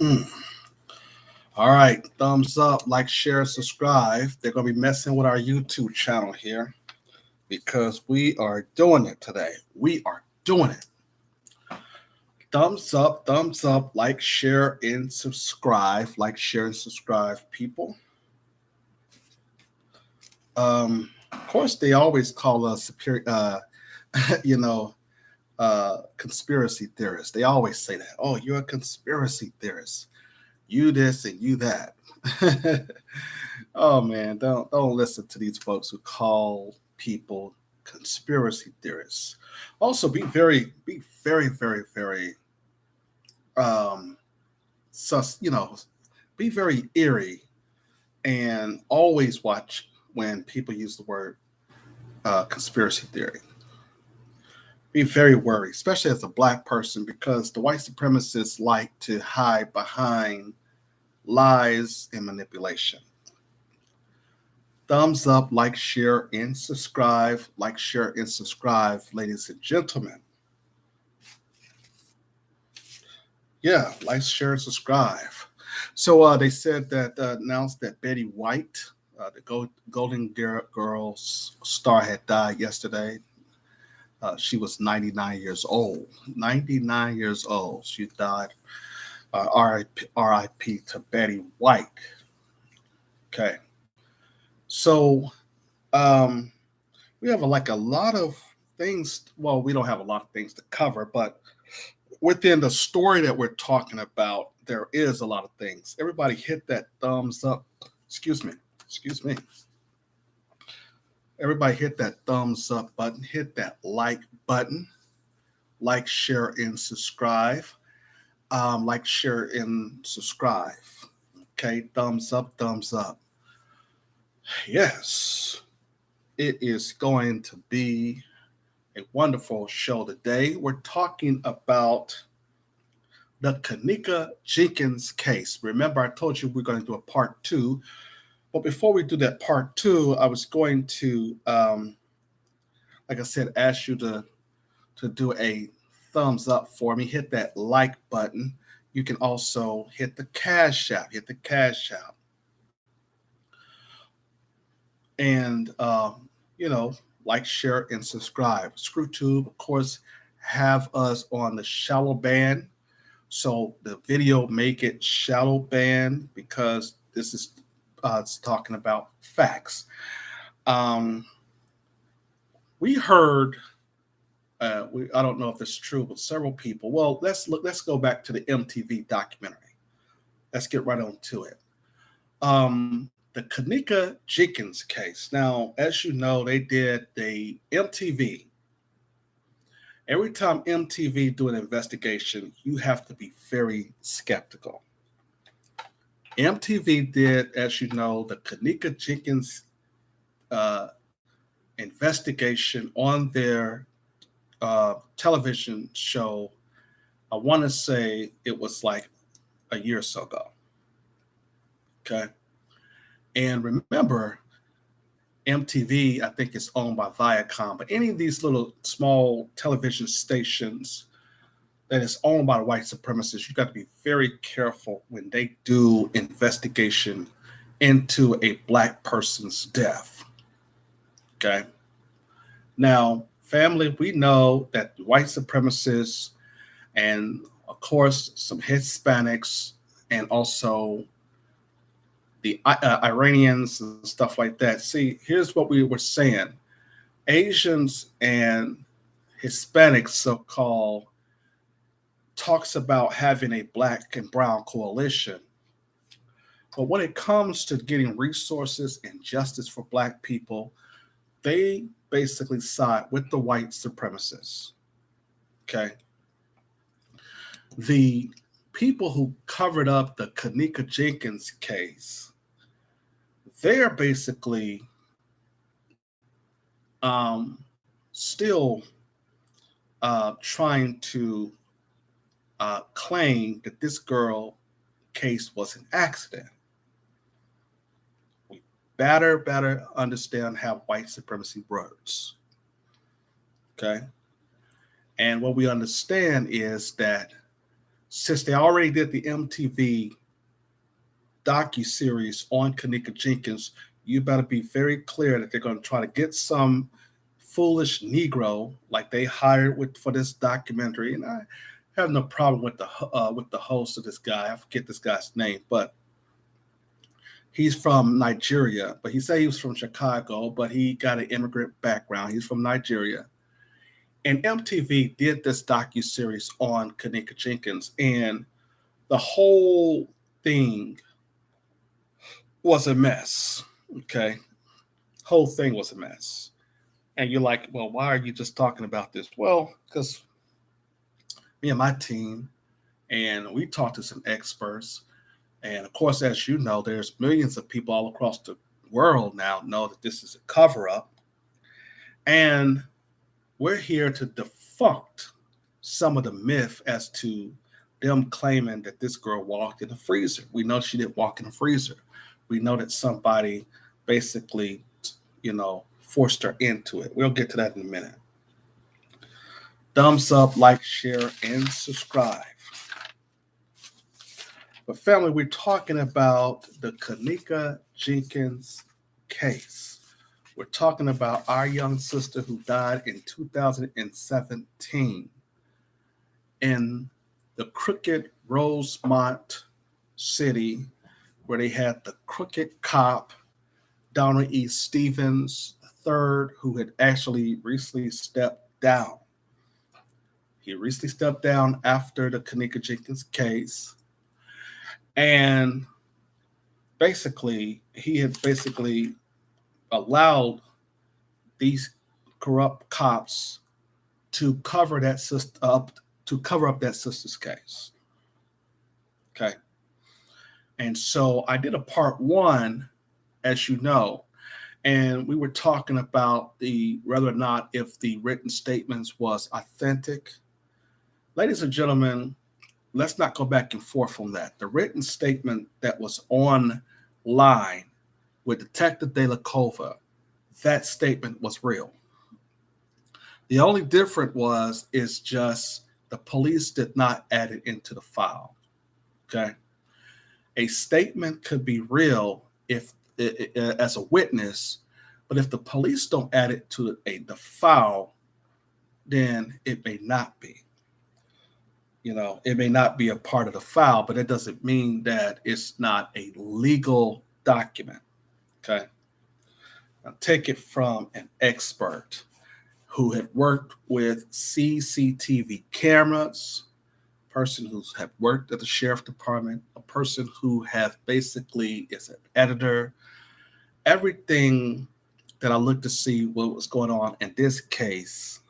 Mm. All right, thumbs up, like, share, subscribe. They're going to be messing with our YouTube channel here because we are doing it today. We are doing it. Thumbs up, like, share, and subscribe. Like, share, and subscribe, people. Of course, they always call us superior, you know, conspiracy theorists. They always say that. Oh, you're a conspiracy theorist. You this and you that. Oh man, don't listen to these folks who call people conspiracy theorists. Also, be very, um, sus. Be very eerie and always watch when people use the word conspiracy theory. Be very worried, especially as a black person, because the white supremacists like to hide behind lies and manipulation. Thumbs up, like, share, and subscribe. Like, share, and subscribe, ladies and gentlemen. Yeah, like, share, and subscribe. So they said that announced that Betty White, the Golden Girls star, had died yesterday. She was 99 years old. 99 years old. She died. RIP to Betty White. Okay. So um, we have a lot of things. Well, we don't have a lot of things to cover, but within the story that we're talking about, there is a lot of things. Everybody hit that thumbs up. Excuse me. Everybody hit that thumbs up button. Hit that like button. Like, share, and subscribe. Like, share, and subscribe. Okay, thumbs up, thumbs up. Yes, it is going to be a wonderful show today. We're talking about the Kenneka Jenkins case. Remember, I told you we're going to do a part 2. But before we do that part 2, I was going to, like I said, ask you to do a thumbs up for me. Hit that like button. You can also hit the cash app. And like, share, and subscribe. ScrewTube, of course, have us on the shallow band. So the video make it shallow band because this is it's talking about facts. We heard. I don't know if it's true, but several people. Well, let's go back to the MTV documentary. Let's get right on to it. The Kenneka Jenkins case. Now, as you know, they did the MTV. Every time MTV do an investigation, you have to be very skeptical. MTV did, as you know, the Kenneka Jenkins investigation on their television show. I want to say it was like a year or so ago. Okay. And remember, MTV, I think, is owned by Viacom, but any of these little small television stations that is owned by the white supremacists, you got to be very careful when they do investigation into a black person's death. Okay. Now, family, we know that the white supremacists and, of course, some Hispanics and also the Iranians and stuff like that. See, here's what we were saying. Asians and Hispanics, so-called, talks about having a black and brown coalition. But when it comes to getting resources and justice for black people, they basically side with the white supremacists. Okay. The people who covered up the Kenneka Jenkins case, they're basically still trying to claim that this girl case was an accident. We better understand how white supremacy works. Okay. And what we understand is that since they already did the MTV docu-series on Kenneka Jenkins, you better be very clear that they're going to try to get some foolish Negro like they hired for this documentary. And I have no problem with the host of this guy. I forget this guy's name, but he's from Nigeria. But he said he was from Chicago, but he got an immigrant background. He's from Nigeria. And MTV did this docu-series on Kenneka Jenkins, and the whole thing was a mess. Okay, whole thing was a mess. And you're like, well, why are you just talking about this? Well, because me and my team, and we talked to some experts, and of course, as you know, there's millions of people all across the world now know that this is a cover-up, and we're here to defunct some of the myth as to them claiming that this girl walked in a freezer. We know she didn't walk in a freezer. We know that somebody basically, forced her into it. We'll get to that in a minute. Thumbs up, like, share, and subscribe. But family, we're talking about the Kenneka Jenkins case. We're talking about our young sister who died in 2017 in the crooked Rosemont City, where they had the crooked cop, Donald E. Stevens III, who had actually recently stepped down. He recently stepped down after the Kenneka Jenkins case. And basically, he had allowed these corrupt cops to cover that up that sister's case. Okay. And so I did a part 1, as you know, and we were talking about whether or not if the written statements was authentic. Ladies and gentlemen, let's not go back and forth on that. The written statement that was online with Detective De La Cova, that statement was real. The only difference is just the police did not add it into the file. Okay. A statement could be real if as a witness, but if the police don't add it to the file, then it may not be. It may not be a part of the file, but it doesn't mean that it's not a legal document. Okay. Now take it from an expert who had worked with CCTV cameras, a person who's have worked at the sheriff department, a person who have basically is an editor. Everything that I looked to see what was going on in this case,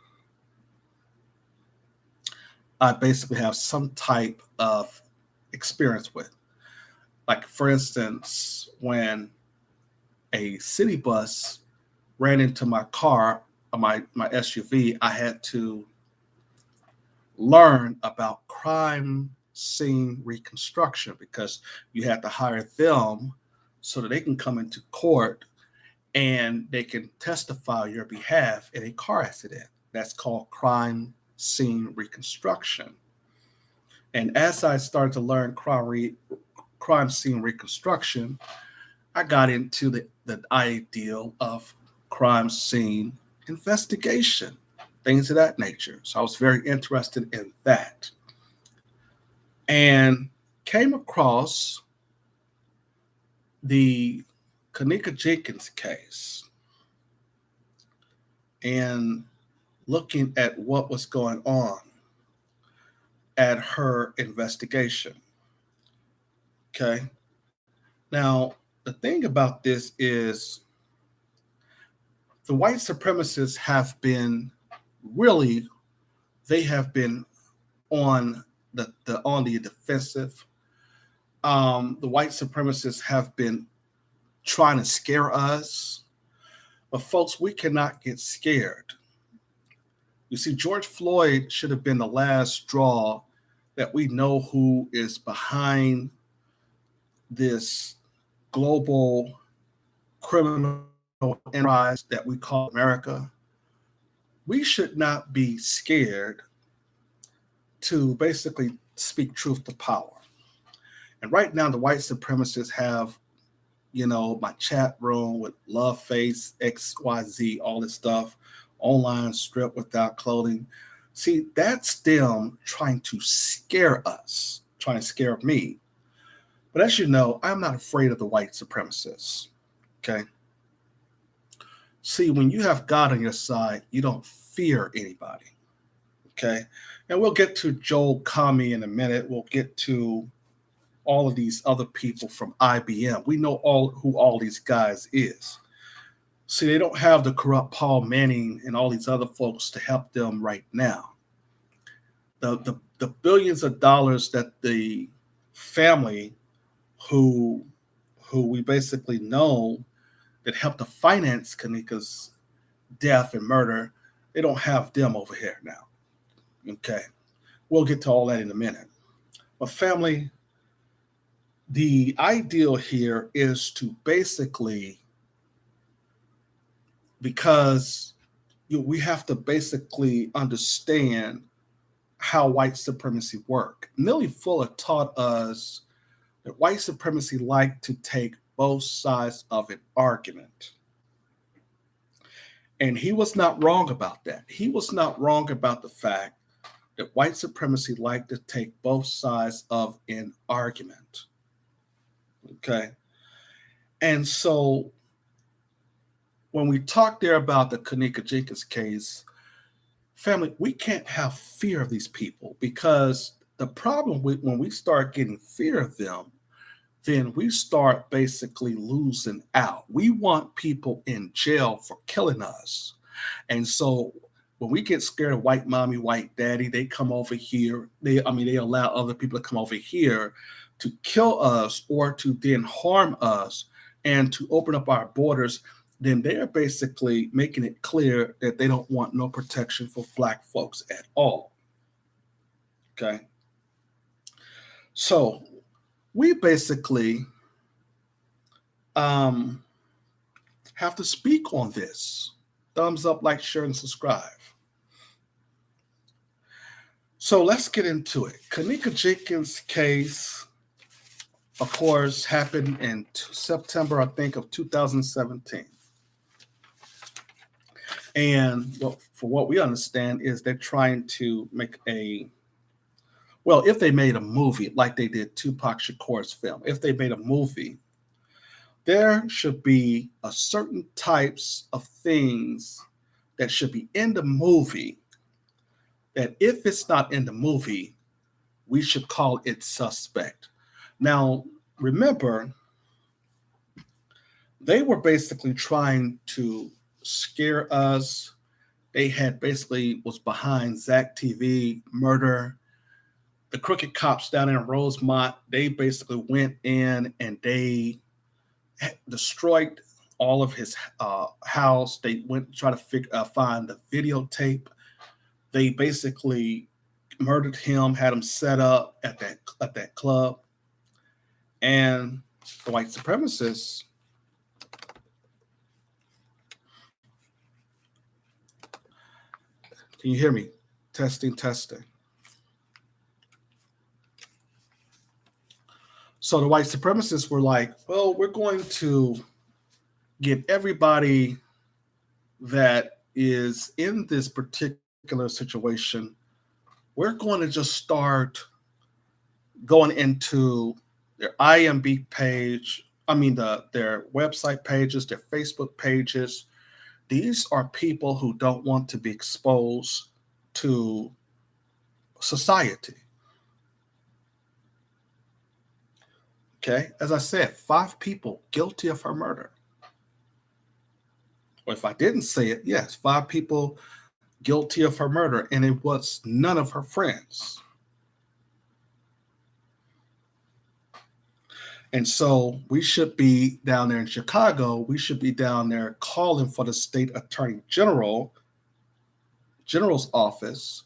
I basically have some type of experience with. Like, for instance, when a city bus ran into my car, my SUV, I had to learn about crime scene reconstruction, because you had to hire them so that they can come into court and they can testify on your behalf in a car accident. That's called crime scene reconstruction. And as I started to learn crime scene reconstruction, I got into the ideal of crime scene investigation, things of that nature. So I was very interested in that, and came across the Kenneka Jenkins case and looking at what was going on at her investigation. Okay. Now, the thing about this is the white supremacists have been they have been on the defensive. The white supremacists have been trying to scare us, but folks, we cannot get scared. You see, George Floyd should have been the last straw that we know who is behind this global criminal enterprise that we call America. We should not be scared to basically speak truth to power. And right now, the white supremacists have, my chat room with Love Face, XYZ, all this stuff, online strip without clothing. See, that's them trying to scare us, trying to scare me. But as you know, I'm not afraid of the white supremacists. Okay. See, when you have God on your side, you don't fear anybody. Okay. And we'll get to Joel Comm in a minute. We'll get to all of these other people from IBM. We know who all these guys is. See, they don't have the corrupt Paul Manning and all these other folks to help them right now. The billions of dollars that the family who we basically know that helped to finance Kenneka's death and murder, they don't have them over here now. Okay. We'll get to all that in a minute. But family, the ideal here is to basically, because we have to basically understand how white supremacy work. Neely Fuller taught us that white supremacy liked to take both sides of an argument. And he was not wrong about that. He was not wrong about the fact that white supremacy liked to take both sides of an argument. Okay. And so when we talk there about the Kenneka Jenkins case, family, we can't have fear of these people, because the problem when we start getting fear of them, then we start basically losing out. We want people in jail for killing us. And so when we get scared of white mommy, white daddy, they come over here. They allow other people to come over here to kill us or to then harm us and to open up our borders. Then they're basically making it clear that they don't want no protection for Black folks at all. Okay. So we basically have to speak on this. Thumbs up, like, share, and subscribe. So let's get into it. Kenneka Jenkins case, of course, happened in September, I think, of 2017. And for what we understand is they're trying to make if they made a movie like they did Tupac Shakur's film, if they made a movie, there should be a certain types of things that should be in the movie that if it's not in the movie, we should call it suspect. Now, remember, they were basically trying to scare us. They had basically was behind Zach TV murder. The crooked cops down in Rosemont, they basically went in and they destroyed all of his house. They went to try to find the videotape. They basically murdered him, had him set up at that club. And the white supremacists can you hear me? Testing. So the white supremacists were like, well, we're going to get everybody that is in this particular situation. We're going to just start going into their IMB page. Their website pages, their Facebook pages. These are people who don't want to be exposed to society. Okay, as I said, 5 people guilty of her murder. Or if I didn't say it, yes, 5 people guilty of her murder, and it was none of her friends. And so we should be down there in Chicago. We should be down there calling for the state attorney general's office,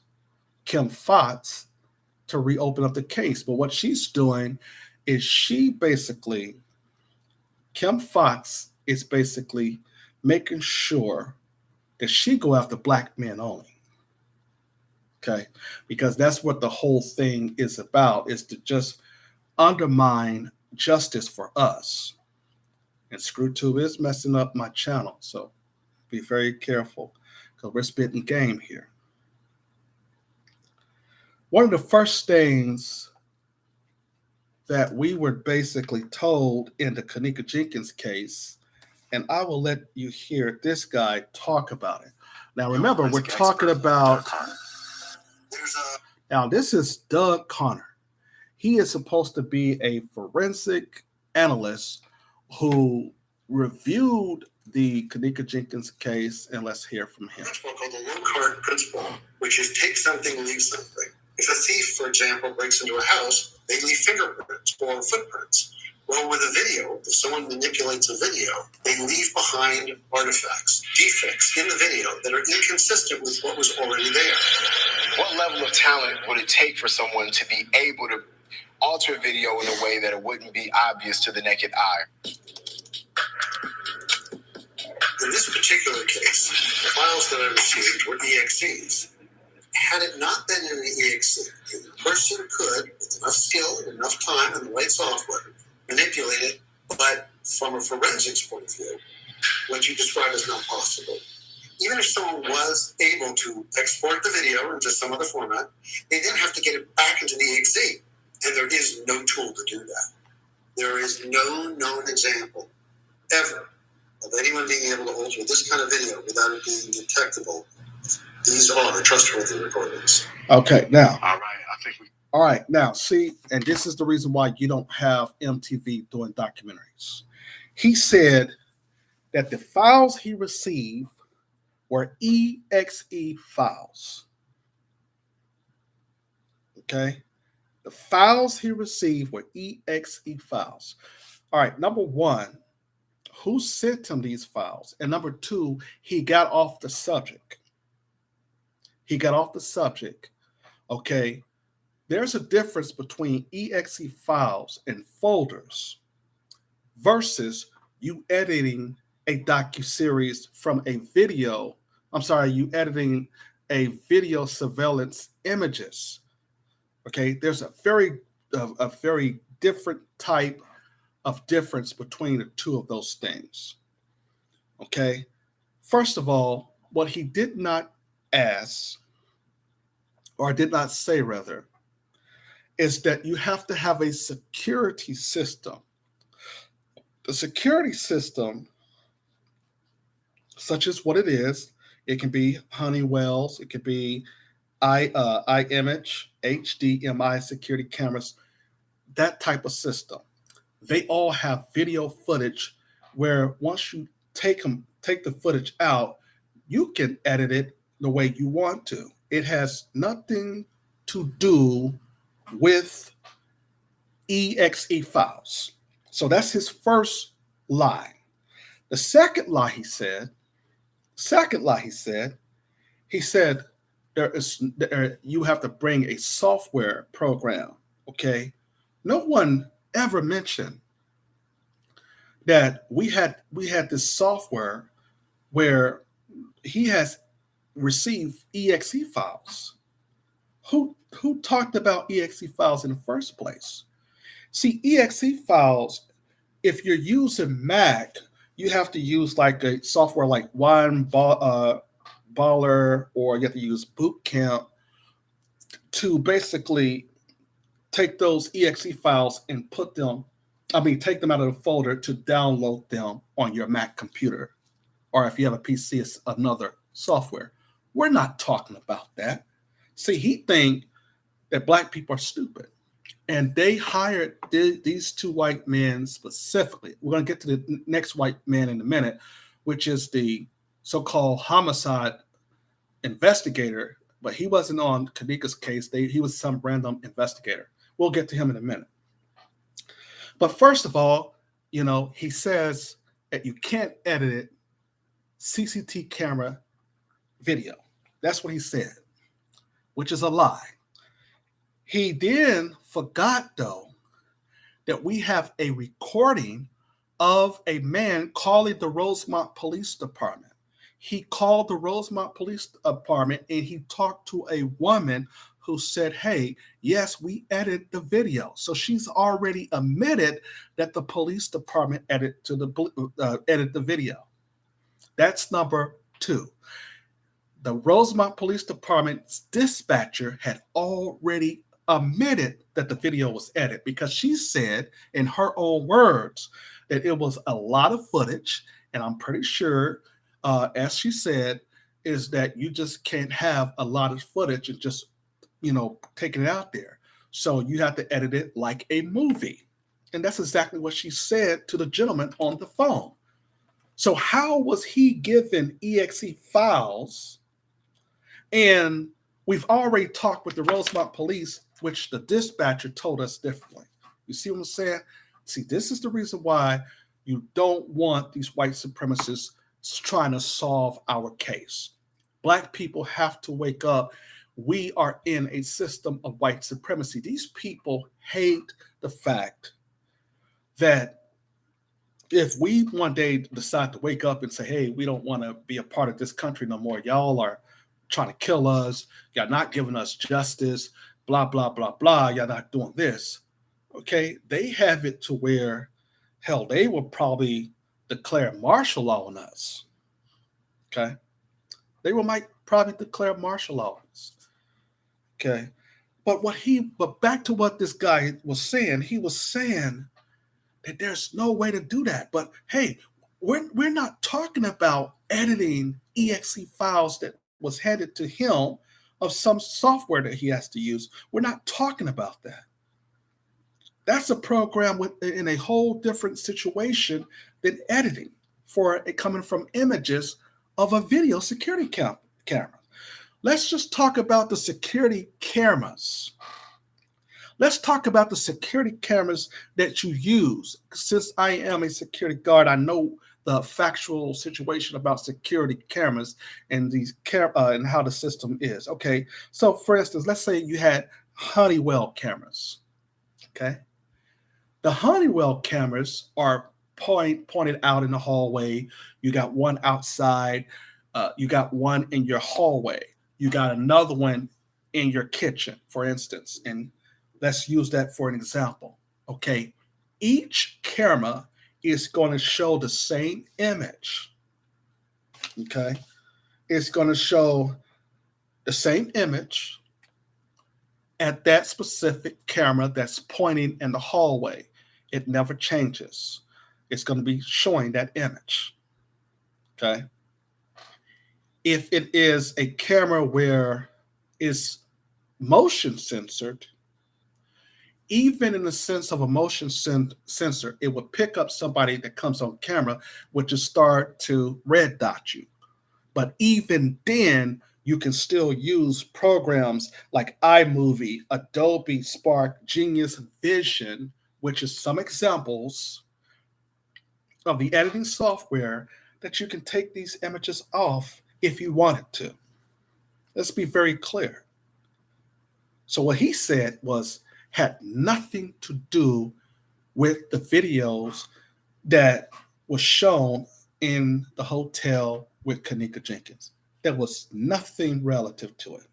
Kim Foxx, to reopen up the case. But what she's doing is Kim Foxx is basically making sure that she go after Black men only. Okay, because that's what the whole thing is about, is to just undermine justice for us. And ScrewTube is messing up my channel, so be very careful because we're spitting game here. One of the first things that we were basically told in the Kenneka Jenkins case, and I will let you hear this guy talk about it. Now, remember, we're talking about. Now, this is Doug Connor. He is supposed to be a forensic analyst who reviewed the Kenneka Jenkins case, and let's hear from him. Principle called the low cart principle, which is take something, leave something. If a thief, for example, breaks into a house, they leave fingerprints or footprints. Well, with a video, if someone manipulates a video, they leave behind artifacts, defects in the video that are inconsistent with what was already there. What level of talent would it take for someone to be able to alter a video in a way that it wouldn't be obvious to the naked eye? In this particular case, the files that I received were EXEs. Had it not been in the EXE, the person could, with enough skill and enough time and the right software, manipulate it, but from a forensics point of view, what you describe is not possible. Even if someone was able to export the video into some other format, they then have to get it back into the EXE, and there is no tool to do that. There is no known example, ever, of anyone being able to alter this kind of video without it being detectable. These are trustworthy recordings. Okay, now. All right, now, see, and this is the reason why you don't have MTV doing documentaries. He said that the files he received were EXE files. Okay? The files he received were EXE files. All right, number one, who sent him these files? And number two, he got off the subject. Okay? There's a difference between EXE files and folders versus you editing a docuseries from a video. You editing a video surveillance images. Okay, there's a very different type of difference between the two of those things. Okay, first of all, what he did not ask, or did not say rather, is that you have to have a security system. The security system, such as what it is, it can be Honeywell's, it could be iMage, HDMI security cameras, that type of system. They all have video footage where once you take the footage out, you can edit it the way you want to. It has nothing to do with EXE files. So that's his first lie. The second lie he said, you have to bring a software program. Okay, no one ever mentioned that we had this software where he has received EXE files. Who talked about EXE files in the first place? See, EXE files, if you're using Mac, you have to use like a software like Baller, or you have to use Boot Camp to basically take those EXE files and take them out of the folder to download them on your Mac computer. Or if you have a PC, it's another software. We're not talking about that. See, he think that black people are stupid. And they hired these two white men specifically. We're going to get to the next white man in a minute, which is the so-called homicide investigator. But he wasn't on Kenneka's case. He was some random investigator. We'll get to him in a minute. But first of all, he says that you can't edit it CCTV camera video. That's what he said, which is a lie. He then forgot, though, that we have a recording of a man calling the Rosemont Police Department. He called the Rosemont Police Department and he talked to a woman who said, hey, yes, we edited the video. So she's already admitted that the police department edited the video. That's number two. The Rosemont Police Department's dispatcher had already admitted that the video was edited because she said in her own words that it was a lot of footage. And I'm pretty sure, as she said, is that you just can't have a lot of footage and just, taking it out there. So you have to edit it like a movie. And that's exactly what she said to the gentleman on the phone. So how was he given EXE files? And we've already talked with the Rosemont police, which the dispatcher told us differently. You see what I'm saying? See, this is the reason why you don't want these white supremacists trying to solve our case. Black people have to wake up. We are in a system of white supremacy. These people hate the fact that if we one day decide to wake up and say, hey, we don't want to be a part of this country no more, y'all are trying to kill us, y'all not giving us justice, blah, blah, blah, blah, y'all not doing this, okay? They have it to where, hell, they will probably declare martial law on us, okay? They might probably declare martial law on us, okay? But back to what this guy was saying, he was saying that there's no way to do that. But hey, we're not talking about editing EXE files that was handed to him of some software that he has to use. We're not talking about that. That's a program in a whole different situation than editing for it coming from images of a video security camera. Let's just talk about the security cameras. Let's talk about the security cameras that you use. Since I am a security guard, I know the factual situation about security cameras and and how the system is. Okay, so for instance, let's say you had Honeywell cameras. Okay, the Honeywell cameras are pointed out in the hallway. You got one outside. You got one in your hallway. You got another one in your kitchen, for instance, and let's use that for an example. Okay, each camera is going to show the same image. Okay, it's going to show the same image at that specific camera that's pointing in the hallway. It never changes. It's going to be showing that image. Okay, if it is a camera where it's motion censored, even in the sense of a motion sensor, it would pick up somebody that comes on camera, which will start to red dot you. But even then, you can still use programs like iMovie, Adobe Spark, Genius Vision, which is some examples of the editing software that you can take these images off if you wanted to. Let's be very clear. So what he said had nothing to do with the videos that was shown in the hotel with Kenneka Jenkins. There was nothing relative to it.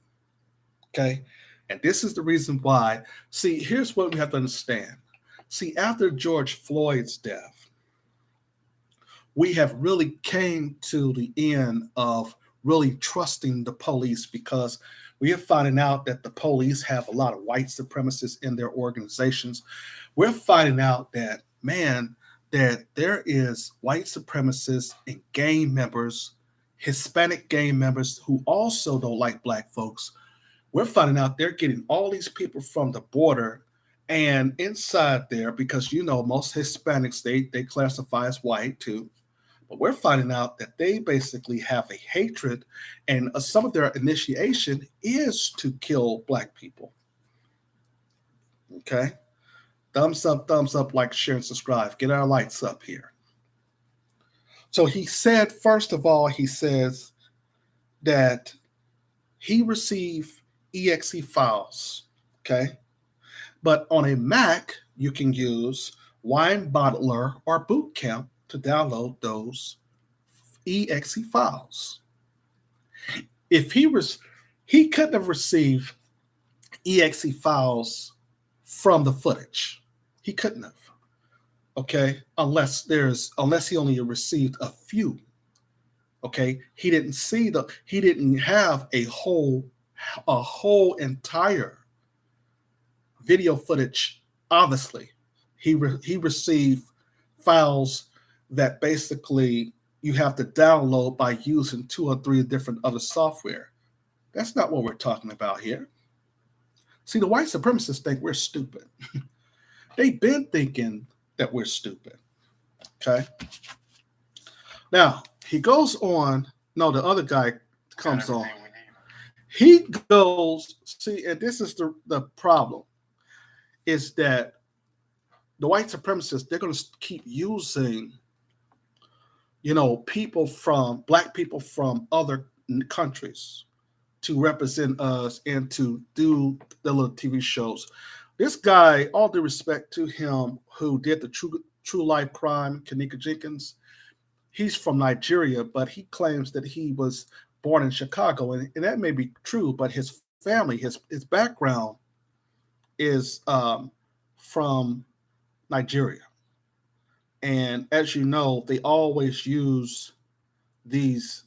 Okay? And this is the reason why. See, here's what we have to understand. See, after George Floyd's death, we have really came to the end of really trusting the police, because we are finding out that the police have a lot of white supremacists in their organizations. We're finding out that, man, that there is white supremacists and gang members, Hispanic gang members who also don't like black folks. We're finding out they're getting all these people from the border and inside there, because, most Hispanics, they classify as white too. But we're finding out that they basically have a hatred, and some of their initiation is to kill black people. Okay? Thumbs up, like, share, and subscribe. Get our lights up here. So he said, first of all, he says that he received EXE files, okay? But on a Mac, you can use Wine Bottler or Boot Camp to download those exe files. If he couldn't have received exe files from the footage. He couldn't have. Okay, unless he only received a few. Okay, he didn't have a whole entire video footage. Obviously, he received files that basically you have to download by using 2 or 3 different other software. That's not what we're talking about here. See, the white supremacists think we're stupid. They've been thinking that we're stupid. Okay. Now he goes on. No, the other guy comes on. He goes, see, and this is the problem, is that the white supremacists, they're going to keep using, black people from other countries to represent us and to do the little TV shows. This guy, all due respect to him, who did the true life crime, Kenneka Jenkins, he's from Nigeria, but he claims that he was born in Chicago, and that may be true, but his family, his background is from Nigeria. And as you know, they always use these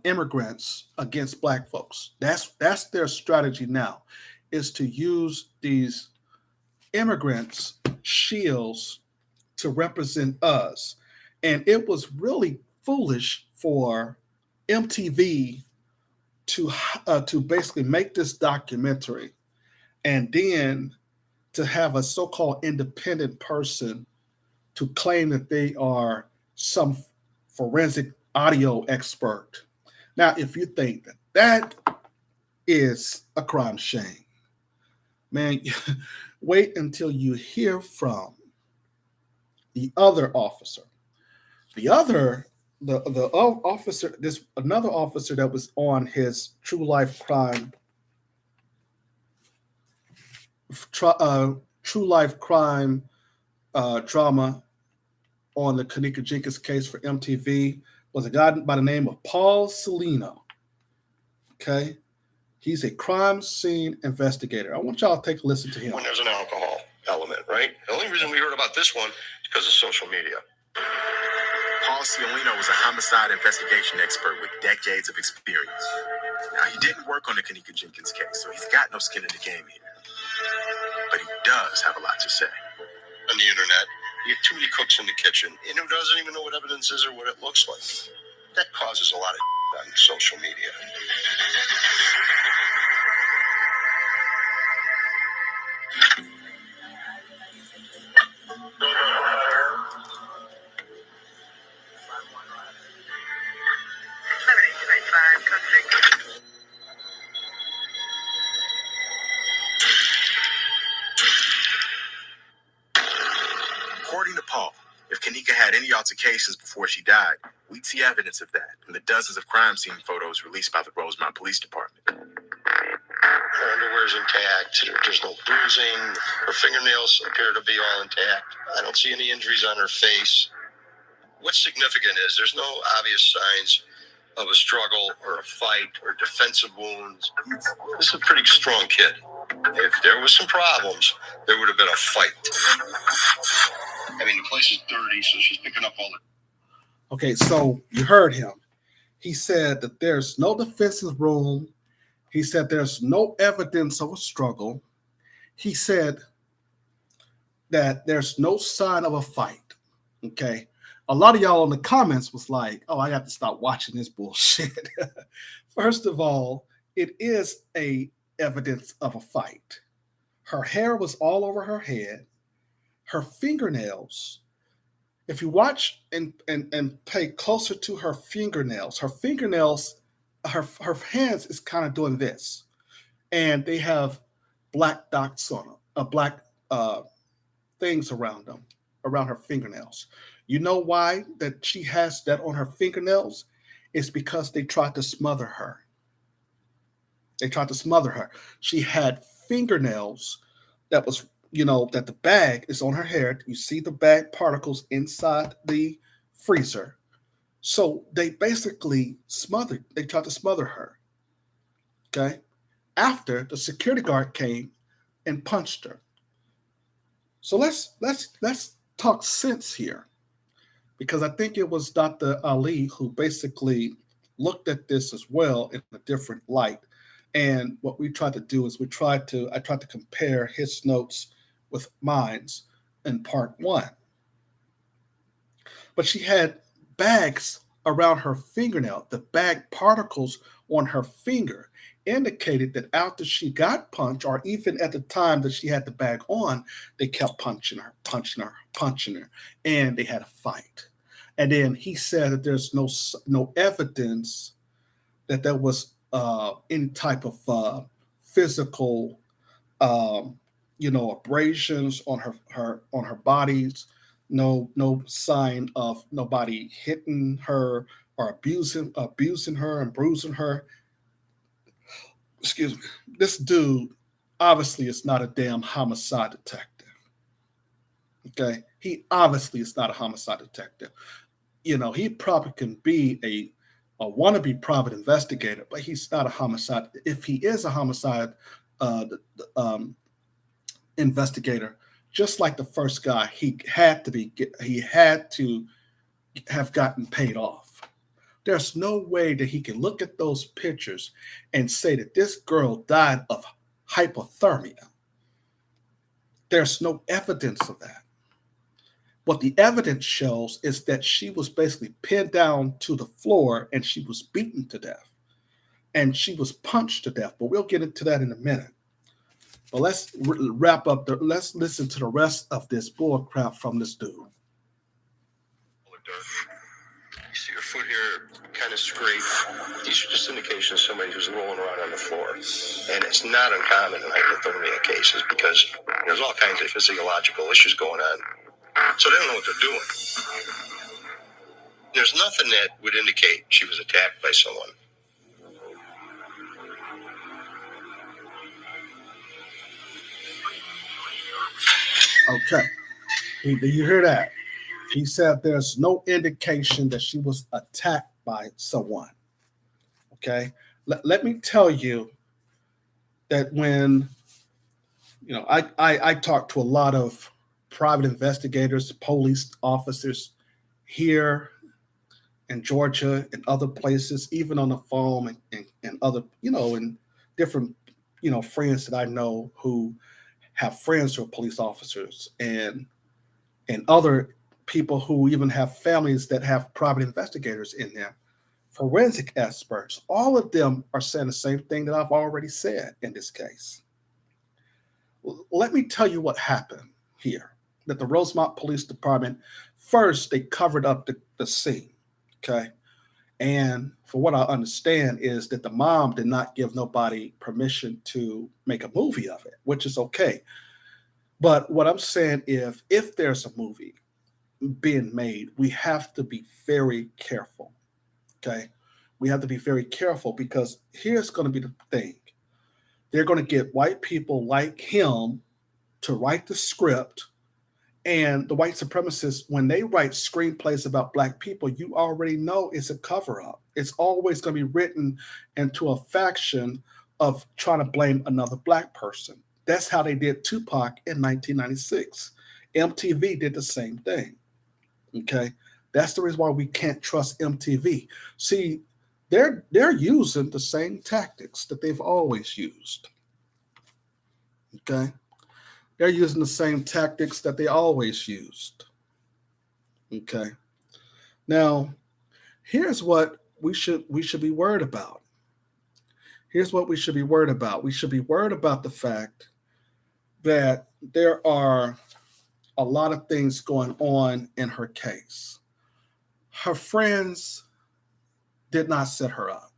immigrants against black folks. That's their strategy now, is to use these immigrants shields to represent us. And it was really foolish for MTV to basically make this documentary and then to have a so-called independent person to claim that they are some forensic audio expert. Now, if you think that is a crime shame, man, wait until you hear from the other officer. The officer, another officer that was on his true life crime drama on the Kenneka Jenkins case for MTV was a guy by the name of Paul Celino. Okay, he's a crime scene investigator. I want y'all to take a listen to him. When there's an alcohol element, right? The only reason we heard about this one is because of social media. Paul Ciolino was a homicide investigation expert with decades of experience. Now, he didn't work on the Kenneka Jenkins case, so he's got no skin in the game here. But he does have a lot to say. On the internet, you have too many cooks in the kitchen, and who doesn't even know what evidence is or what it looks like. That causes a lot of on social media. According to Paul, if Kenneka had any altercations before she died, we'd see evidence of that in the dozens of crime scene photos released by the Rosemont Police Department. Her underwear's intact. There's no bruising. Her fingernails appear to be all intact. I don't see any injuries on her face. What's significant is there's no obvious signs of a struggle or a fight or defensive wounds. This is a pretty strong kid. If there was some problems, there would have been a fight. I mean, the place is dirty, so she's picking up all the... Okay, so you heard him. He said that there's no defensive room. He said there's no evidence of a struggle. He said that there's no sign of a fight. Okay. A lot of y'all in the comments was like, oh, I have to stop watching this bullshit. First of all, it is a evidence of a fight. Her hair was all over her head. Her fingernails, if you watch and pay closer to her fingernails, her hands is kind of doing this. And they have black dots on them, black things around them, around her fingernails. You know why that she has that on her fingernails? It's because they tried to smother her. She had fingernails that was, that the bag is on her hair. You see the bag particles inside the freezer. So they basically tried to smother her. Okay. After the security guard came and punched her. So let's talk sense here, because I think it was Dr. Ali who basically looked at this as well in a different light. And what we tried to do is I tried to compare his notes with mine's in part one. But she had bags around her fingernail. The bag particles on her finger indicated that after she got punched, or even at the time that she had the bag on, they kept punching her, and they had a fight. And then he said that there's no evidence that there was any type of physical, abrasions on her bodies. No sign of nobody hitting her or abusing her and bruising her. Excuse me. This dude obviously is not a damn homicide detective. Okay, he obviously is not a homicide detective. He probably can be a wannabe private investigator, but he's not a homicide. If he is a homicide investigator, just like the first guy, he had to have gotten paid off. There's no way that he can look at those pictures and say that this girl died of hypothermia. There's no evidence of that. What the evidence shows is that she was basically pinned down to the floor and she was beaten to death. And she was punched to death. But we'll get into that in a minute. But let's wrap up. Let's listen to the rest of this bull crap from this dude. You see your foot here kind of scraped. These are just indications of somebody who's rolling around on the floor. And it's not uncommon in hypothermia cases because there's all kinds of physiological issues going on. So they don't know what they're doing. There's nothing that would indicate she was attacked by someone. Okay. Do you hear that? He said there's no indication that she was attacked by someone. Okay. Let me tell you that when, I talk to a lot of private investigators, police officers here in Georgia and other places, even on the phone and other, and different, friends that I know who have friends who are police officers and other people who even have families that have private investigators in there, forensic experts. All of them are saying the same thing that I've already said in this case. Let me tell you what happened here. That the Rosemont Police Department, first, they covered up the scene, okay? And for what I understand is that the mom did not give nobody permission to make a movie of it, which is okay. But what I'm saying is, if there's a movie being made, we have to be very careful, okay? We have to be very careful because here's going to be the thing. They're going to get white people like him to write the script. And the white supremacists, when they write screenplays about Black people, you already know it's a cover-up. It's always going to be written into a faction of trying to blame another Black person. That's how they did Tupac in 1996. MTV did the same thing. Okay? That's the reason why we can't trust MTV. See, they're using the same tactics that they've always used. Okay? They're using the same tactics that they always used. Okay. Now, here's what we should be worried about. Here's what we should be worried about. We should be worried about the fact that there are a lot of things going on in her case. Her friends did not set her up.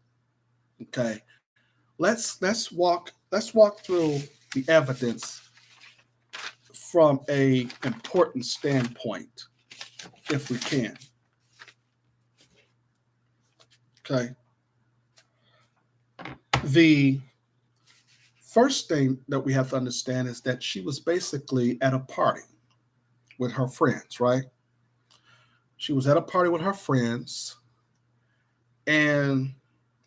Okay. Let's walk through the evidence from a important standpoint, if we can. Okay. The first thing that we have to understand is that she was basically at a party with her friends, right? She was at a party with her friends, and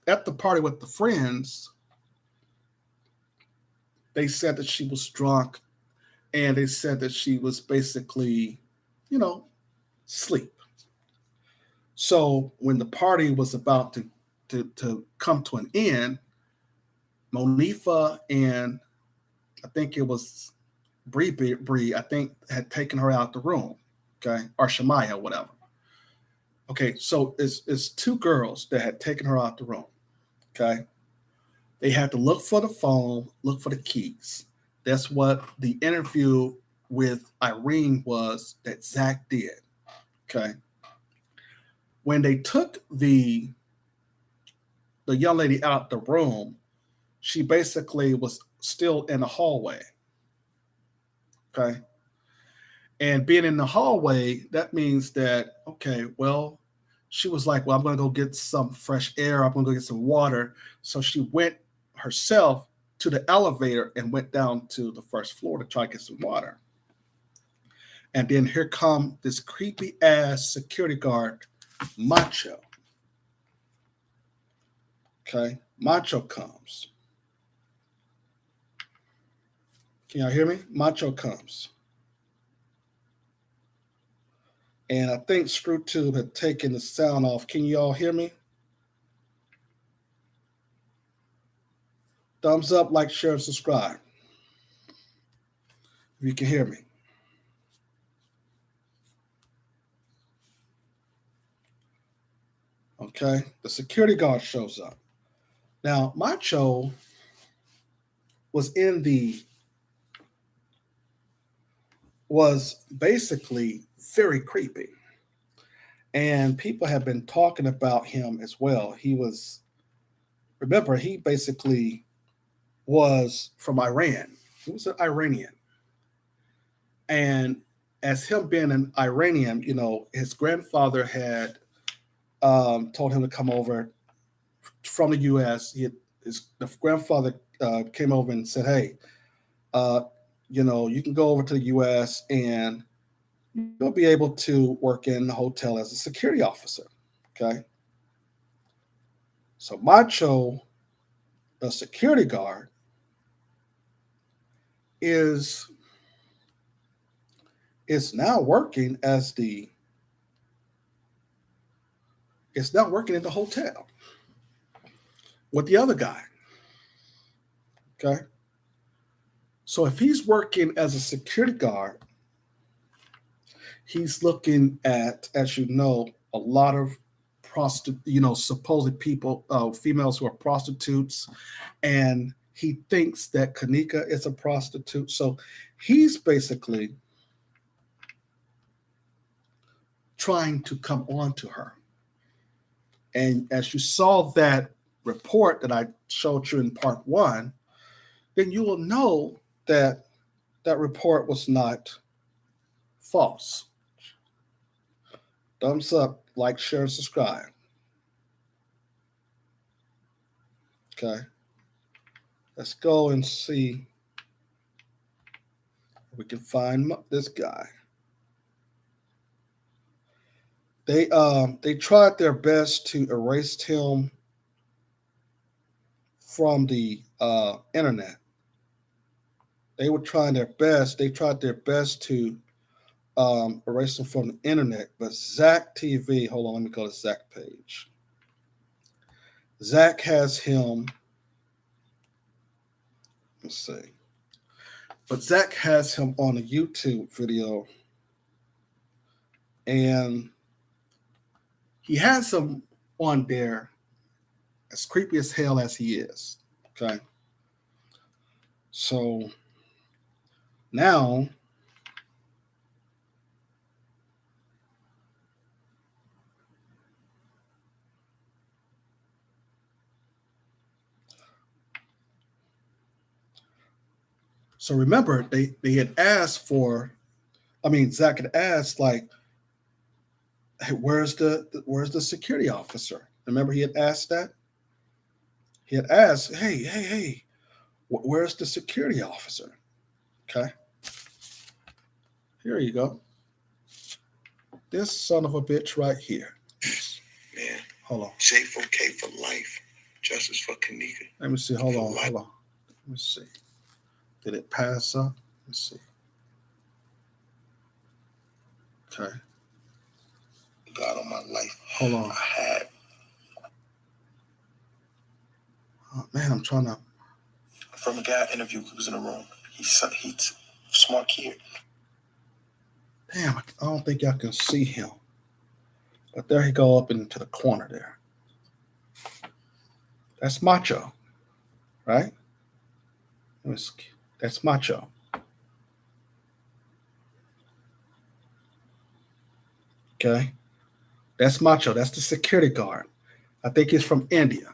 at the party with the friends, they said that she was drunk, and they said that she was basically, sleep. So when the party was about to come to an end, Monifa and I think it was Bree, I think, had taken her out the room, okay, or Shemaya, whatever. Okay, so it's two girls that had taken her out the room, okay. They had to look for the phone, look for the keys. That's what the interview with Irene was that Zach did, okay. When they took the young lady out the room, she basically was still in the hallway, okay. And being in the hallway, that means that, okay, well, she was like, well, I'm going to go get some fresh air. I'm going to go get some water. So she went herself to the elevator and went down to the first floor to try to get some water. And then here come this creepy ass security guard, Macho. Okay, Macho comes. Can y'all hear me? Macho comes. And I think ScrewTube had taken the sound off. Can you all hear me? Thumbs up, like, share, and subscribe. If you can hear me. Okay, the security guard shows up. Now, Macho was basically very creepy. And people have been talking about him as well. He basically was from Iran. He was an Iranian. And as him being an Iranian, his grandfather had told him to come over from the U.S. The grandfather came over and said, hey, you can go over to the U.S. and you'll be able to work in the hotel as a security officer, okay? So Macho, the security guard, is now working in the hotel with the other guy, okay? So if he's working as a security guard, he's looking at, as you know, a lot of supposed people, females who are prostitutes, and he thinks that Kenneka is a prostitute. So he's basically trying to come on to her. And as you saw that report that I showed you in part 1, then you will know that that report was not false. Thumbs up, like, share, and subscribe. Okay. Let's go and see if we can find this guy. They tried their best to erase him from the internet. They were trying their best. They tried their best to erase him from the internet. But Zach TV, hold on, let me go to Zach page. Zach has him. Let's see. But Zach has him on a YouTube video. And he has him on there as creepy as hell as he is. Okay. So now remember, they had asked for, Zach had asked, like, hey, where's the security officer? Remember, he had asked that? He had asked, hey, where's the security officer? Okay. Here you go. This son of a bitch right here. Man, Hold on. J4K for life. Justice for Kenneka. Let me see. Hold on. Let me see. Did it pass up? Let's see. Okay. God on my life. Hold on. I had. Oh, man, I'm trying to. From a guy I interviewed who was in the room. He's smart kid. Damn, I don't think y'all can see him. But there he go up into the corner there. That's Macho, right? That's Macho. Okay. That's Macho. That's the security guard. I think he's from India.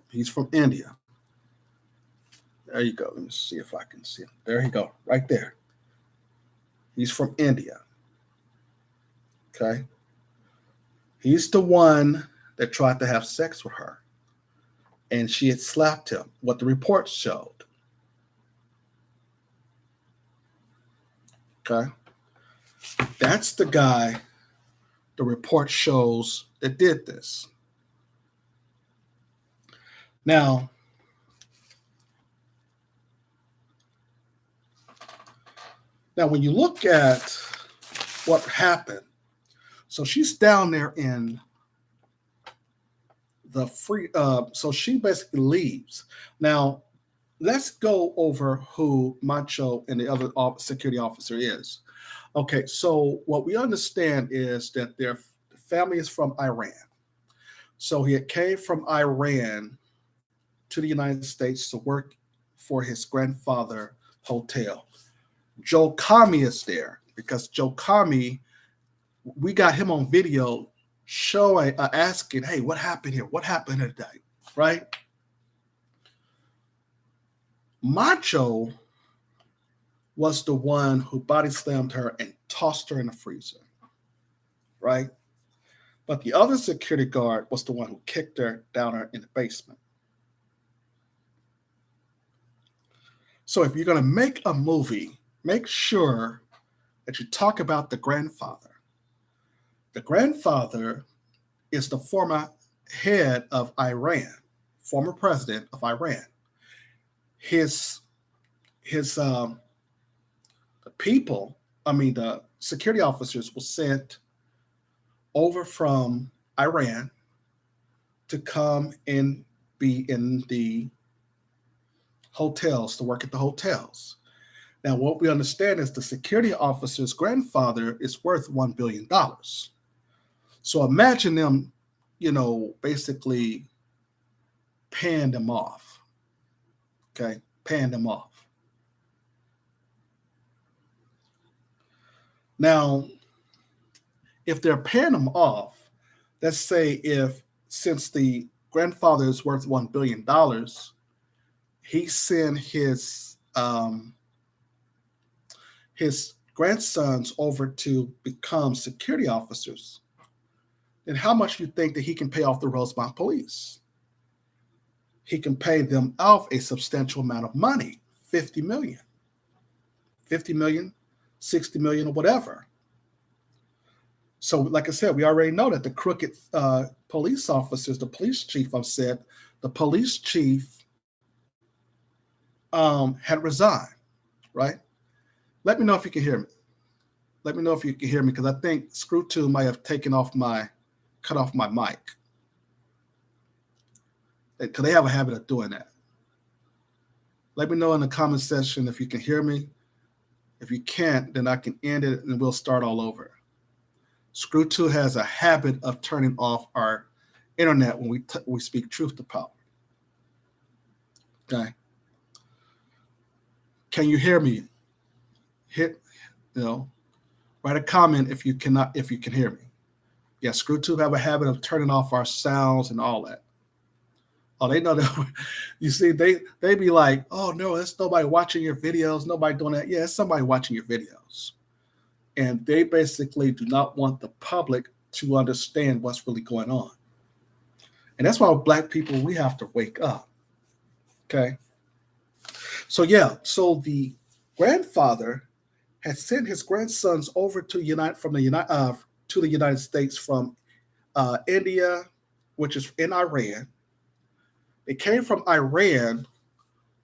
He's from India. There you go. Let me see if I can see him. There you go. Right there. He's from India. Okay. He's the one that tried to have sex with her. And she had slapped him, what the report showed. Okay. That's the guy the report shows that did this. Now, when you look at what happened, so she's down there in the free, so she basically leaves. Now, let's go over who Macho and the other security officer is. Okay, so what we understand is that their family is from Iran. So he came from Iran to the United States to work for his grandfather hotel. Joel Comm is there because Joel Comm, we got him on video showing, asking, hey, what happened here? What happened today? Right? Macho was the one who body slammed her and tossed her in the freezer. Right? But the other security guard was the one who kicked her down in the basement. So if you're going to make a movie, make sure that you talk about the grandfather. The grandfather is the former head of Iran, former president of Iran. The security officers were sent over from Iran to come and be in the hotels, to work at the hotels. Now, what we understand is the security officer's grandfather is worth $1 billion. So imagine them, basically paying them off. Okay, paying them off. Now, if they're paying them off, let's say since the grandfather is worth $1 billion, he sent his grandsons over to become security officers, then how much do you think that he can pay off the Rosemont Police? He can pay them off a substantial amount of money, $50 million, 60 million, or whatever. So, like I said, we already know that the crooked police officers, the police chief, the police chief had resigned, right? Let me know if you can hear me. Let me know if you can hear me, because I think Screw 2 might have cut off my mic. Because they have a habit of doing that. Let me know in the comment section if you can hear me. If you can't, then I can end it and we'll start all over. Screw 2 has a habit of turning off our internet when we speak truth to power. Okay. Can you hear me? Write a comment if you can hear me. Yeah, Screw 2 have a habit of turning off our sounds and all that. Oh, they know that. You see, they be like, oh no, there's nobody watching your videos, nobody doing that. Yeah, it's somebody watching your videos. And they basically do not want the public to understand what's really going on. And that's why Black people, we have to wake up. Okay. So the grandfather had sent his grandsons over to the United States from India, which is in Iran. They came from Iran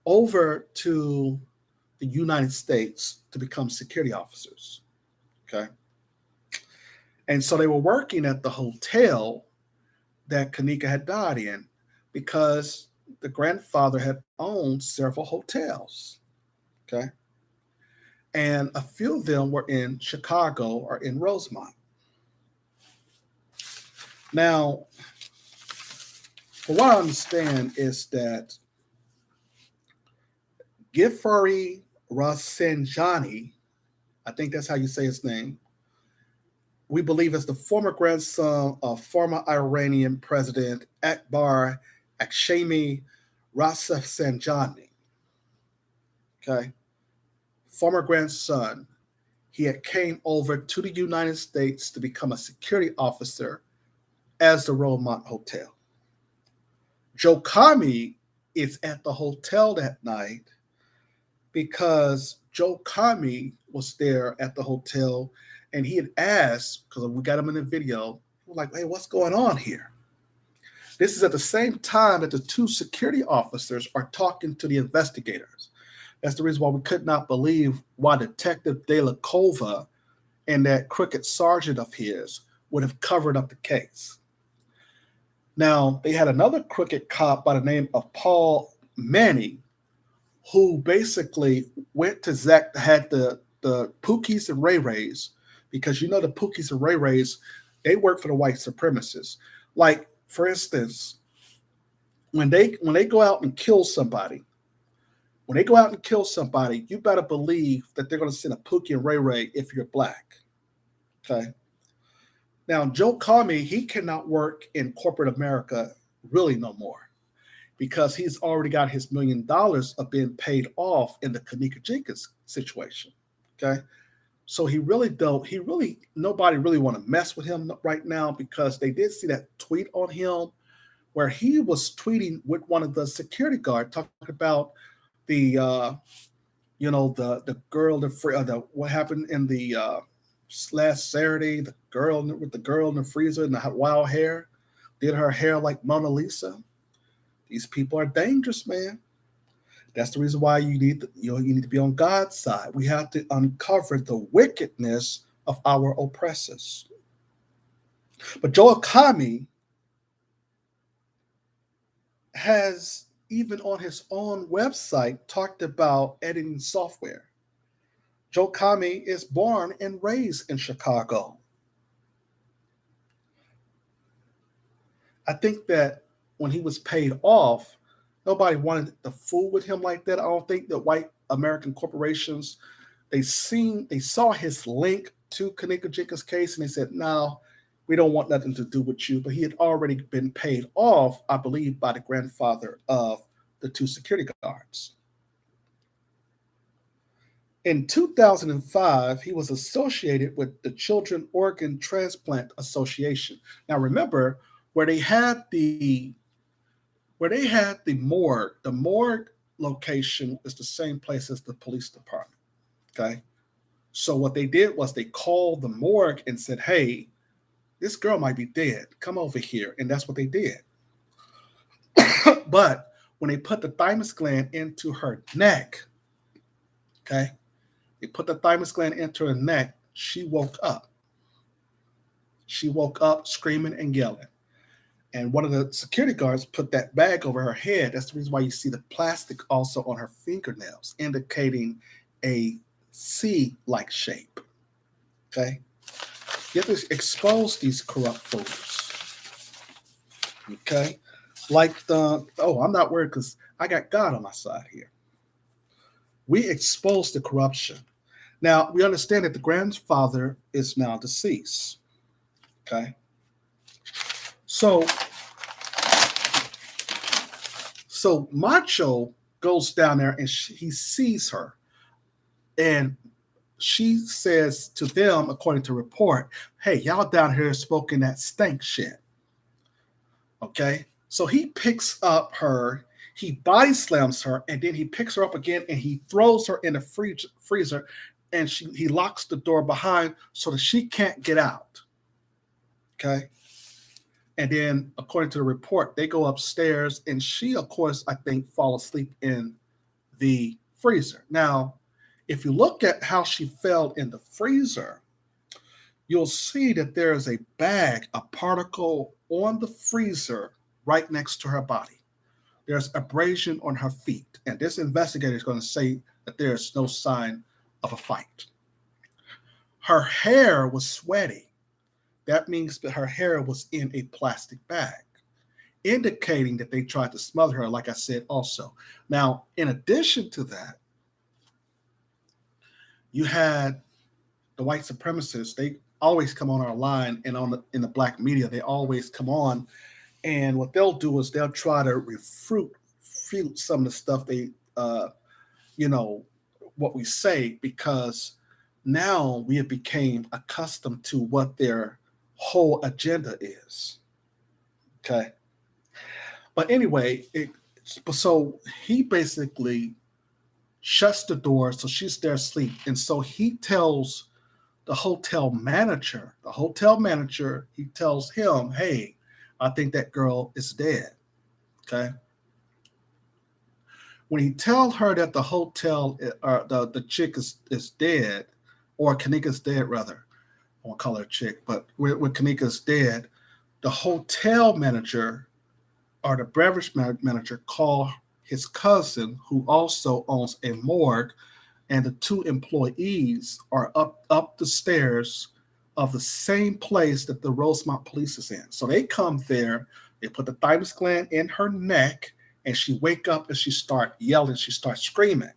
over to the United States to become security officers. Okay. And so they were working at the hotel that Kenneka had died in because the grandfather had owned several hotels. Okay. And a few of them were in Chicago or in Rosemont. Now, for what I understand is that Giffari Rafsanjaani, I think that's how you say his name, we believe is the former grandson of former Iranian President Akbar Akshami Rafsanjaani. Okay. Former grandson. He had came over to the United States to become a security officer as the Rosemont Hotel. Joel Comm is at the hotel that night because Joel Comm was there at the hotel and he had asked, because we got him in the video, we're like, hey, what's going on here? This is at the same time that the two security officers are talking to the investigators. That's the reason why we could not believe why Detective De La Cova and that crooked sergeant of his would have covered up the case. Now, they had another crooked cop by the name of Paul Manning, who basically went to Zach, had the Pookies and Ray Rays, because you know the Pookies and Ray Rays, they work for the white supremacists. Like, for instance, when they go out and kill somebody, you better believe that they're going to send a Pookie and Ray Ray if you're black. Okay. Now, Joel Comm, he cannot work in corporate America really no more because he's already got his $1 million of being paid off in the Kenneka Jenkins situation. Okay. So nobody really want to mess with him right now because they did see that tweet on him where he was tweeting with one of the security guards talking about the girl, what happened in the last Saturday, the girl in the freezer and the wild hair, did her hair like Mona Lisa. These people are dangerous, man. That's the reason why you need to be on God's side. We have to uncover the wickedness of our oppressors. But Joel Comm has, even on his own website, talked about editing software. Joel Comm is born and raised in Chicago. I think that when he was paid off, nobody wanted to fool with him like that. I don't think that white American corporations, they saw his link to Kenneka Jenkins' case and they said, no, we don't want nothing to do with you. But he had already been paid off, I believe, by the grandfather of the two security guards. In 2005, he was associated with the Children Organ Transplant Association. Now, remember where they had the morgue location is the same place as the police department. Okay, so what they did was they called the morgue and said, "Hey, this girl might be dead. Come over here," and that's what they did. But when they put the thymus gland into her neck, okay. They put the thymus gland into her neck. She woke up. She woke up screaming and yelling. And one of the security guards put that bag over her head. That's the reason why you see the plastic also on her fingernails, indicating a C-like shape. Okay? You have to expose these corrupt fools. Okay? Like I'm not worried because I got God on my side here. We expose the corruption. Now, we understand that the grandfather is now deceased. Okay? So Macho goes down there and he sees her. And she says to them, according to report, hey, y'all down here smoking that stank shit. Okay? So he picks up her, he body slams her, and then he picks her up again and he throws her in the freezer and he locks the door behind so that she can't get out. Okay. And then, according to the report, they go upstairs, and she, of course, I think, fall asleep in the freezer. Now, if you look at how she fell in the freezer, you'll see that there is a bag, a particle on the freezer right next to her body. There's abrasion on her feet, and this investigator is going to say that there's no sign of a fight. Her hair was sweaty. That means that her hair was in a plastic bag, indicating that they tried to smother her, like I said also. Now, in addition to that, you had the white supremacists. They always come on our line, and in the black media, they always come on, and what they'll do is they'll try to refute some of the stuff they, what we say, because now we have become accustomed to what their whole agenda is. Okay. But anyway, so he basically shuts the door, so she's there asleep. And so he tells the hotel manager, he tells him, hey, I think that girl is dead. Okay. When he tells her that the hotel, the chick is dead, or Kenneka's dead, rather, I won't call her a chick, but when Kenneka's dead, the hotel manager or the beverage manager called his cousin, who also owns a morgue, and the two employees are up the stairs of the same place that the Rosemont police is in. So they come there, they put the thymus gland in her neck, and she wake up and she start yelling, she starts screaming.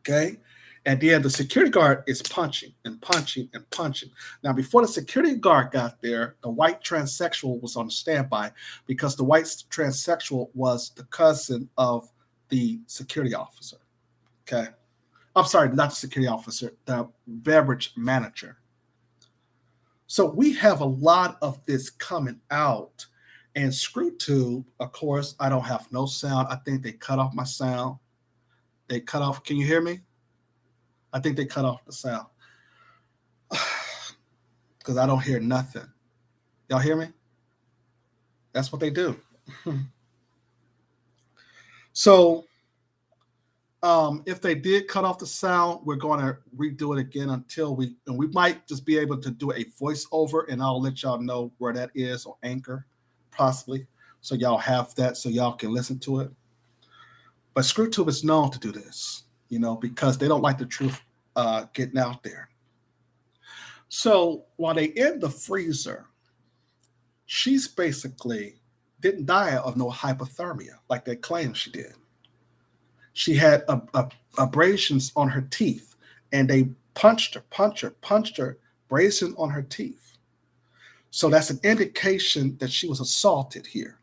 Okay? And then the security guard is punching and punching and punching. Now, before the security guard got there, the white transsexual was on standby, because the white transsexual was the cousin of the security officer. Okay. I'm sorry, not the security officer, the beverage manager. So we have a lot of this coming out. And ScrewTube, of course, I don't have no sound. I think they cut off my sound. They cut off. Can you hear me? I think they cut off the sound because I don't hear nothing. Y'all hear me? That's what they do. So if they did cut off the sound, we're going to redo it again until we might just be able to do a voiceover, and I'll let y'all know where that is, or Anchor, possibly. So y'all have that so y'all can listen to it. But ScrewTube is known to do this, because they don't like the truth getting out there. So while they in the freezer, she's basically didn't die of no hypothermia like they claim she did. She had abrasions on her teeth, and they punched her, abrasion on her teeth. So that's an indication that she was assaulted here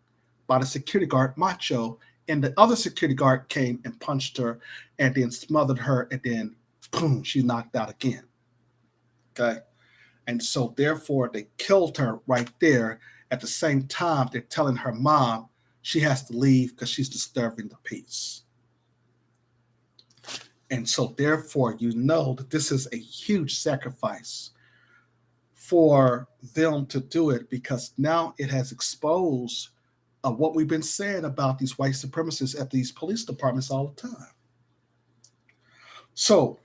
by the security guard, Macho, and the other security guard came and punched her and then smothered her, and then boom, she's knocked out again. Okay. And so therefore they killed her right there. At the same time, they're telling her mom she has to leave because she's disturbing the peace. And so therefore, that this is a huge sacrifice for them to do it, because now it has exposed what we've been saying about these white supremacists at these police departments all the time. So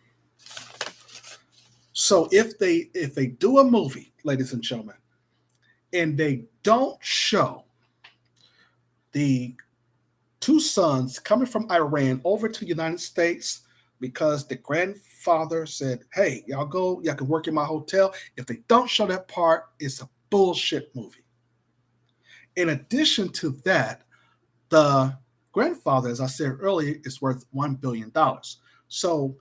if they do a movie, ladies and gentlemen, and they don't show the two sons coming from Iran over to the United States because the grandfather said, hey, y'all can work in my hotel. If they don't show that part, it's a bullshit movie. In addition to that, the grandfather, as I said earlier, is worth $1 billion. So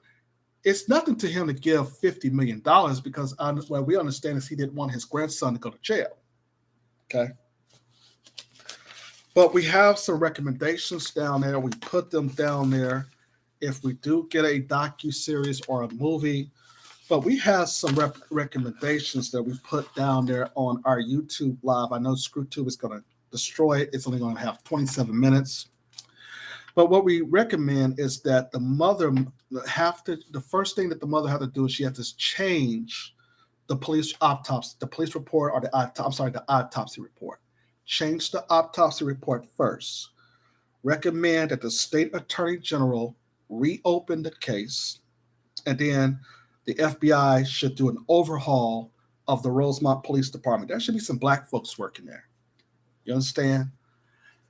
it's nothing to him to give $50 million, because what we understand is he didn't want his grandson to go to jail. Okay. But we have some recommendations down there. We put them down there if we do get a docuseries or a movie. But we have some recommendations that we put down there on our YouTube live. I know ScrewTube is going to destroy it. It's only going to have 27 minutes. But what we recommend is that the mother the first thing that the mother has to do is she has to change the police autopsy, the police report, or the autopsy report. Change the autopsy report first. Recommend that the state attorney general reopen the case, and then the FBI should do an overhaul of the Rosemont Police Department. There should be some black folks working there. You understand?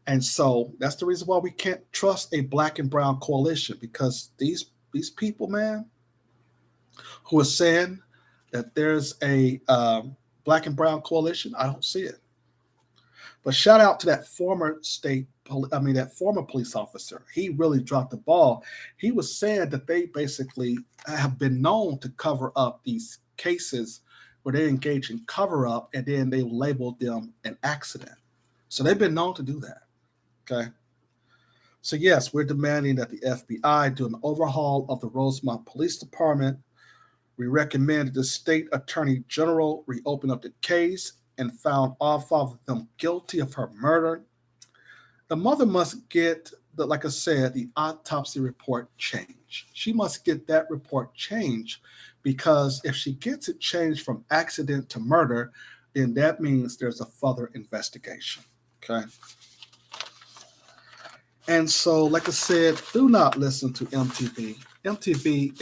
And so that's the reason why we can't trust a black and brown coalition, because these people, man, who are saying that there's a black and brown coalition, I don't see it. But shout out to that former police officer. He really dropped the ball. He was saying that they basically have been known to cover up these cases where they engage in cover up, and then they labeled them an accident. So they've been known to do that. Okay. So yes, we're demanding that the FBI do an overhaul of the Rosemont Police Department. We recommend that the state attorney general reopen up the case and found all five of them guilty of her murder. The mother must get, like I said, the autopsy report changed. She must get that report changed, because if she gets it changed from accident to murder, then that means there's a further investigation. Okay. And so, like I said, do not listen to MTV. MTV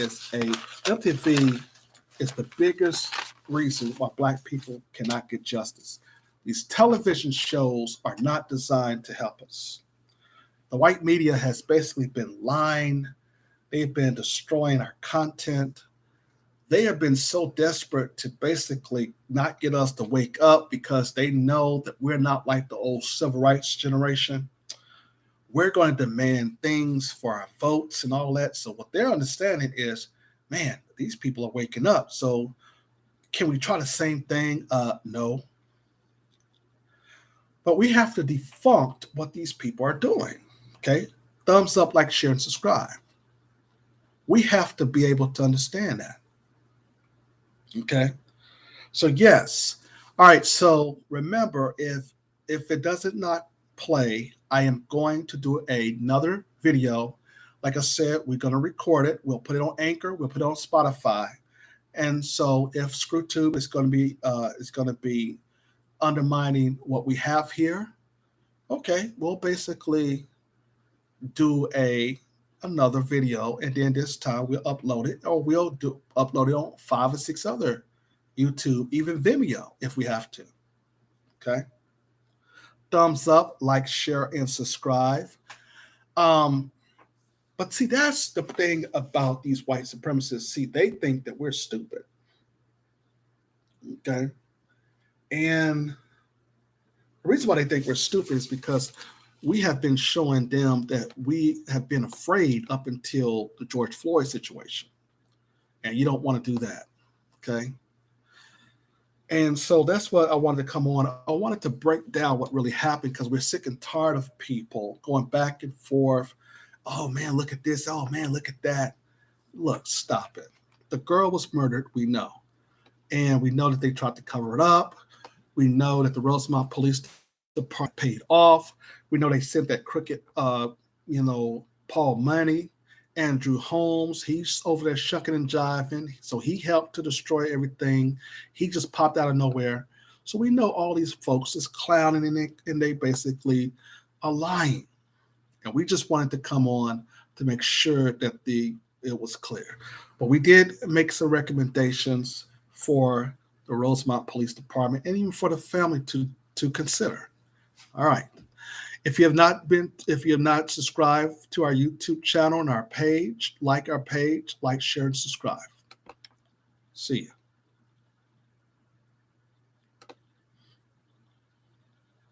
is the biggest reason why black people cannot get justice. These television shows are not designed to help us. The white media has basically been lying. They've been destroying our content. They have been so desperate to basically not get us to wake up, because they know that we're not like the old civil rights generation. We're going to demand things for our votes and all that. So what they're understanding is, man, these people are waking up. So can we try the same thing? No. But we have to defunct what these people are doing. Okay. Thumbs up, like, share, and subscribe. We have to be able to understand that. Okay. So yes. All right. So remember, if it doesn't not play, I am going to do another video. Like I said, we're going to record it. We'll put it on Anchor. We'll put it on Spotify. And so if ScrewTube is going to be undermining what we have here, okay, we'll basically do another video, and then this time we'll upload it, or we'll upload it on 5 or 6 other YouTube, even Vimeo, if we have to. Okay. Thumbs up, like, share, and subscribe. But see, that's the thing about these white supremacists. See, they think that we're stupid. Okay. And the reason why they think we're stupid is because we have been showing them that we have been afraid up until the George Floyd situation. And you don't want to do that. Okay. And so that's what I wanted to come on. I wanted to break down what really happened, because we're sick and tired of people going back and forth. Oh, man, look at this. Oh, man, look at that. Look, stop it. The girl was murdered, we know. And we know that they tried to cover it up. We know that the Rosemont Police Department paid off. We know they sent that crooked, Paul money. Andrew Holmes, he's over there shucking and jiving. So he helped to destroy everything. He just popped out of nowhere. So we know all these folks is clowning, and they basically are lying. And we just wanted to come on to make sure that it was clear. But we did make some recommendations for the Rosemont Police Department, and even for the family to consider. All right. If you have not subscribed to our YouTube channel and our page, like our page, like, share, and subscribe. See you.